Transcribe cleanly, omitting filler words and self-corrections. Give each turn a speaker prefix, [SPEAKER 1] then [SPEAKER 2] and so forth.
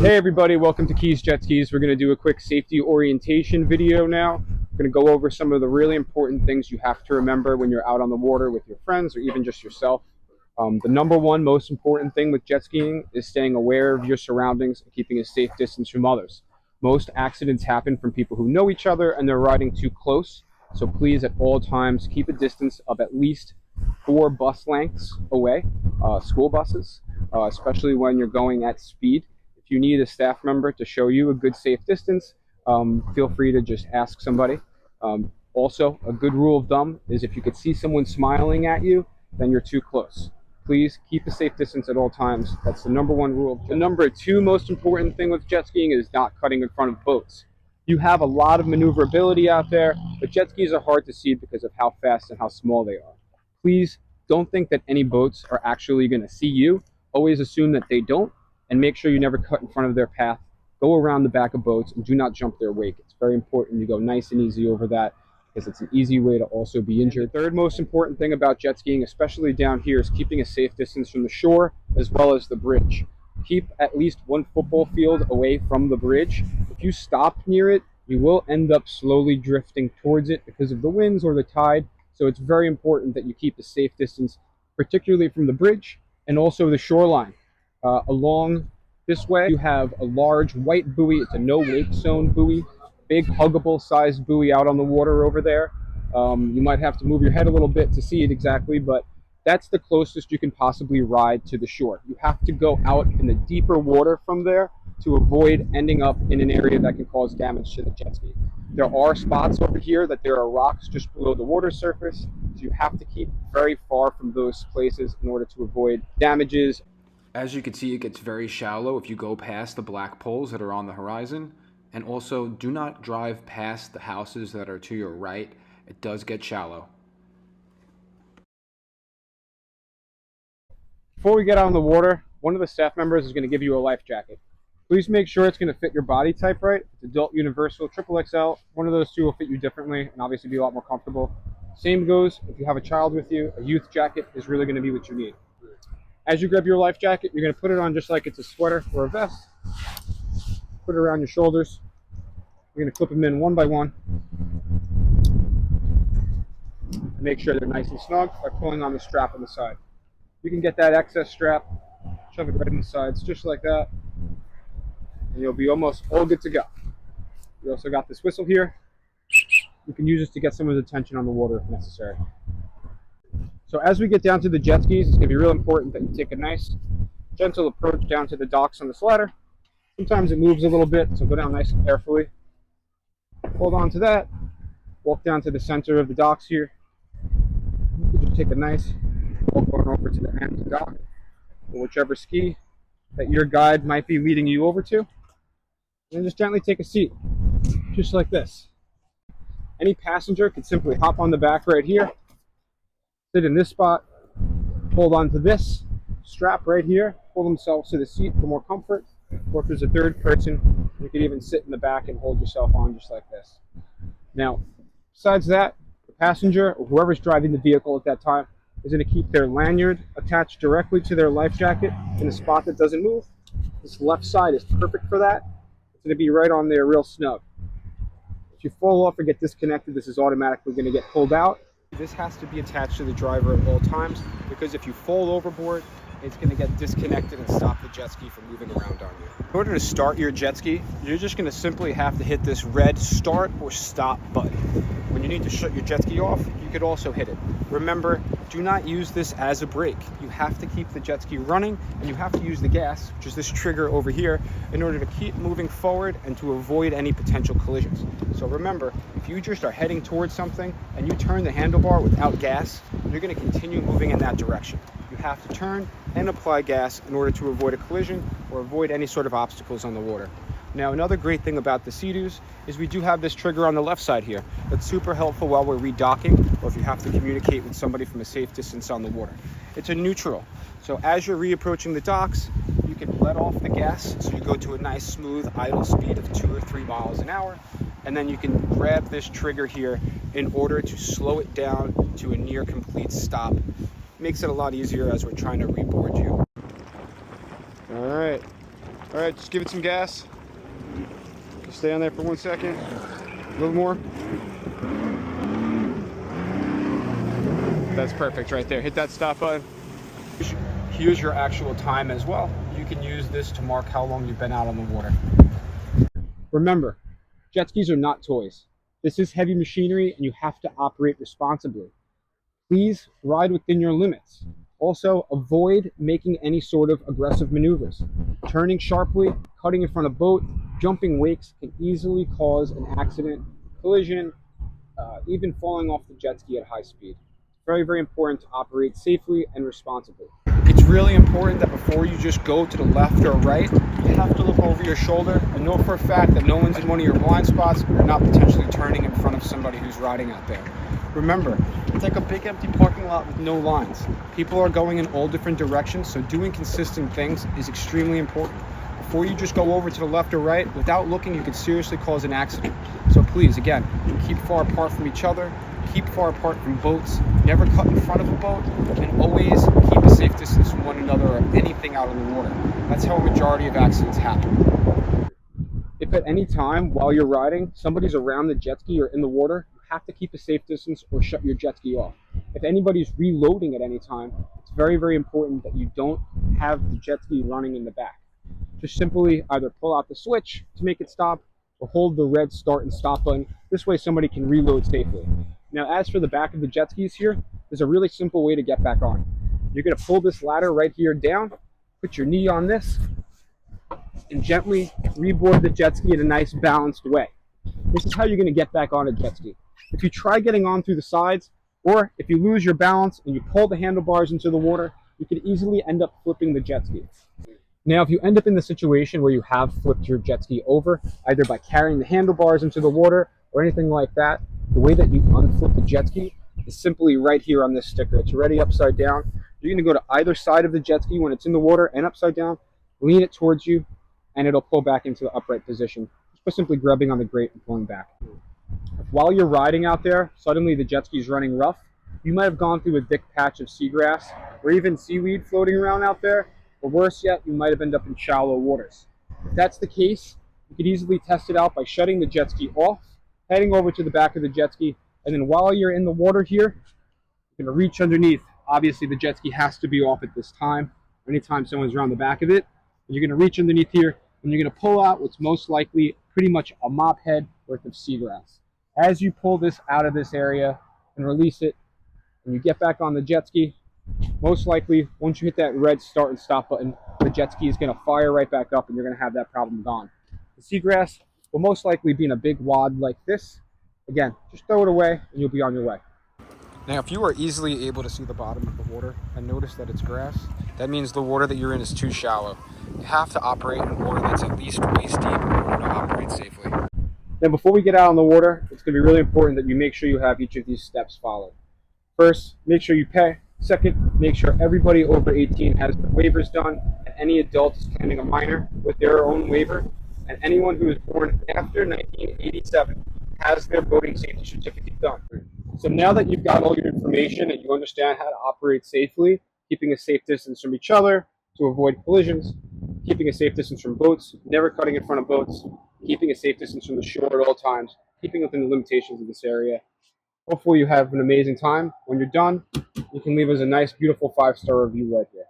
[SPEAKER 1] Hey everybody, welcome to Keys JetSkis. We're going to do a quick safety orientation video now. We're going to go over some of the really important things you have to remember when you're out on the water with your friends or even just yourself. The number one most important thing with jet skiing is staying aware of your surroundings and keeping a safe distance from others. Most accidents happen from people who know each other and they're riding too close. So please at all times keep a distance of at least 4 bus lengths away, school buses, especially when you're going at speed. If you need a staff member to show you a good safe distance, feel free to just ask somebody. Also, a good rule of thumb is if you could see someone smiling at you, then you're too close. Please keep a safe distance at all times. That's the number one rule. The number two most important thing with jet skiing is not cutting in front of boats. You have a lot of maneuverability out there, but jet skis are hard to see because of how fast and how small they are. Please don't think that any boats are actually going to see you. Always assume that they don't, and make sure you never cut in front of their path. Go around the back of boats and do not jump their wake. It's very important you go nice and easy over that because it's an easy way to also be injured. The third most important thing about jet skiing, especially down here, is keeping a safe distance from the shore as well as the bridge. Keep at least 1 football field away from the bridge. If you stop near it, you will end up slowly drifting towards it because of the winds or the tide. So it's very important that you keep a safe distance, particularly from the bridge and also the shoreline. Along this way, you have a large white buoy. It's a no-wake zone buoy, big huggable sized buoy out on the water over there. You might have to move your head a little bit to see it exactly, but that's the closest you can possibly ride to the shore. You have to go out in the deeper water from there to avoid ending up in an area that can cause damage to the jet ski. There are spots over here that there are rocks just below the water surface, so you have to keep very far from those places in order to avoid damages.
[SPEAKER 2] As you can see, it gets very shallow if you go past the black poles that are on the horizon. And also, do not drive past the houses that are to your right. It does get shallow.
[SPEAKER 1] Before we get out on the water, one of the staff members is going to give you a life jacket. Please make sure it's going to fit your body type right. It's adult, universal, triple XL. One of those two will fit you differently and obviously be a lot more comfortable. Same goes if you have a child with you. A youth jacket is really going to be what you need. As you grab your life jacket, you're going to put it on just like it's a sweater or a vest. Put it around your shoulders. You're going to clip them in one by one. Make sure they're nice and snug by pulling on the strap on the side. You can get that excess strap, shove it right in the sides, just like that, and you'll be almost all good to go. You also got this whistle here. You can use this to get someone's attention on the water if necessary. So as we get down to the jet skis, it's going to be real important that you take a nice, gentle approach down to the docks on this ladder. Sometimes it moves a little bit, so go down nice and carefully. Hold on to that. Walk down to the center of the docks here. Just take a nice walk going over to the end of the dock, or whichever ski that your guide might be leading you over to. And just gently take a seat, just like this. Any passenger can simply hop on the back right here, sit in this spot, hold on to this strap right here, pull themselves to the seat for more comfort, or if there's a third person, you can even sit in the back and hold yourself on just like this. Now, besides that, the passenger or whoever's driving the vehicle at that time is going to keep their lanyard attached directly to their life jacket in a spot that doesn't move. This left side is perfect for that. It's going to be right on there real snug. If you fall off or get disconnected, this is automatically going to get pulled out. This has to be attached to the driver at all times because if you fall overboard, it's going to get disconnected and stop the jet ski from moving around on you. In order to start your jet ski, you're just going to simply have to hit this red start or stop button. When you need to shut your jet ski off, you could also hit it. Remember, do not use this as a brake. You have to keep the jet ski running and you have to use the gas, which is this trigger over here, in order to keep moving forward and to avoid any potential collisions. So remember, if you just are heading towards something and you turn the handlebar without gas, you're going to continue moving in that direction. You have to turn and apply gas in order to avoid a collision or avoid any sort of obstacles on the water. Now, another great thing about the Sea-Doos is we do have this trigger on the left side here. That's super helpful while we're redocking or if you have to communicate with somebody from a safe distance on the water. It's a neutral. So as you're reapproaching the docks, you can let off the gas so you go to a nice smooth idle speed of 2 or 3 miles an hour. And then you can grab this trigger here in order to slow it down to a near complete stop. Makes it a lot easier as we're trying to reboard you. All right, All right, just give it some gas. Just stay on there for 1 second. A little more. That's perfect right there. Hit that stop button. Here's your actual time as well. You can use this to mark how long you've been out on the water. Remember, jet skis are not toys. This is heavy machinery and you have to operate responsibly. Please ride within your limits. Also, avoid making any sort of aggressive maneuvers. Turning sharply, cutting in front of boat, jumping wakes can easily cause an accident, collision, even falling off the jet ski at high speed. It's very, very important to operate safely and responsibly. It's really important that before you just go to the left or right, you have to look over your shoulder and know for a fact that no one's in one of your blind spots or you're not potentially turning in front of somebody who's riding out there. Remember, it's like a big empty parking lot with no lines. People are going in all different directions, so doing consistent things is extremely important. Before you just go over to the left or right, without looking, you could seriously cause an accident. So please, again, keep far apart from each other, keep far apart from boats, never cut in front of a boat, and always keep a safe distance from one another or anything out on the water. That's how a majority of accidents happen. If at any time while you're riding, somebody's around the jet ski or in the water, you have to keep a safe distance or shut your jet ski off. If anybody's reloading at any time, it's very, very important that you don't have the jet ski running in the back. Just simply either pull out the switch to make it stop or hold the red start and stop button. This way somebody can reload safely. Now, as for the back of the jet skis here, there's a really simple way to get back on. You're going to pull this ladder right here down, put your knee on this, and gently reboard the jet ski in a nice balanced way. This is how you're going to get back on a jet ski. If you try getting on through the sides, or if you lose your balance and you pull the handlebars into the water, you could easily end up flipping the jet ski. Now, if you end up in the situation where you have flipped your jet ski over, either by carrying the handlebars into the water or anything like that, the way that you unflip the jet ski is simply right here on this sticker. It's already upside down. You're going to go to either side of the jet ski when it's in the water and upside down, lean it towards you, and it'll pull back into the upright position, just by simply grabbing on the grate and pulling back. If while you're riding out there, suddenly the jet ski is running rough, you might have gone through a thick patch of seagrass or even seaweed floating around out there, or worse yet, you might have ended up in shallow waters. If that's the case, you could easily test it out by shutting the jet ski off, heading over to the back of the jet ski, and then while you're in the water here, you're going to reach underneath. Obviously, the jet ski has to be off at this time, or anytime someone's around the back of it. And you're going to reach underneath here, and you're going to pull out what's most likely pretty much a mop head worth of seagrass. As you pull this out of this area and release it, and you get back on the jet ski, most likely, once you hit that red start and stop button, the jet ski is going to fire right back up and you're going to have that problem gone. The seagrass will most likely be in a big wad like this. Again, just throw it away and you'll be on your way. Now, if you are easily able to see the bottom of the water and notice that it's grass, that means the water that you're in is too shallow. You have to operate in water that's at least waist deep in order to operate safely. Now, before we get out on the water, it's going to be really important that you make sure you have each of these steps followed. First, make sure you pay. Second, make sure everybody over 18 has their waivers done, and any adult is claiming a minor with their own waiver, and anyone who was born after 1987 has their boating safety certificate done. So now that you've got all your information and you understand how to operate safely, keeping a safe distance from each other to avoid collisions, keeping a safe distance from boats, never cutting in front of boats, keeping a safe distance from the shore at all times, keeping within the limitations of this area, hopefully you have an amazing time. When you're done, you can leave us a nice, beautiful 5-star review right there.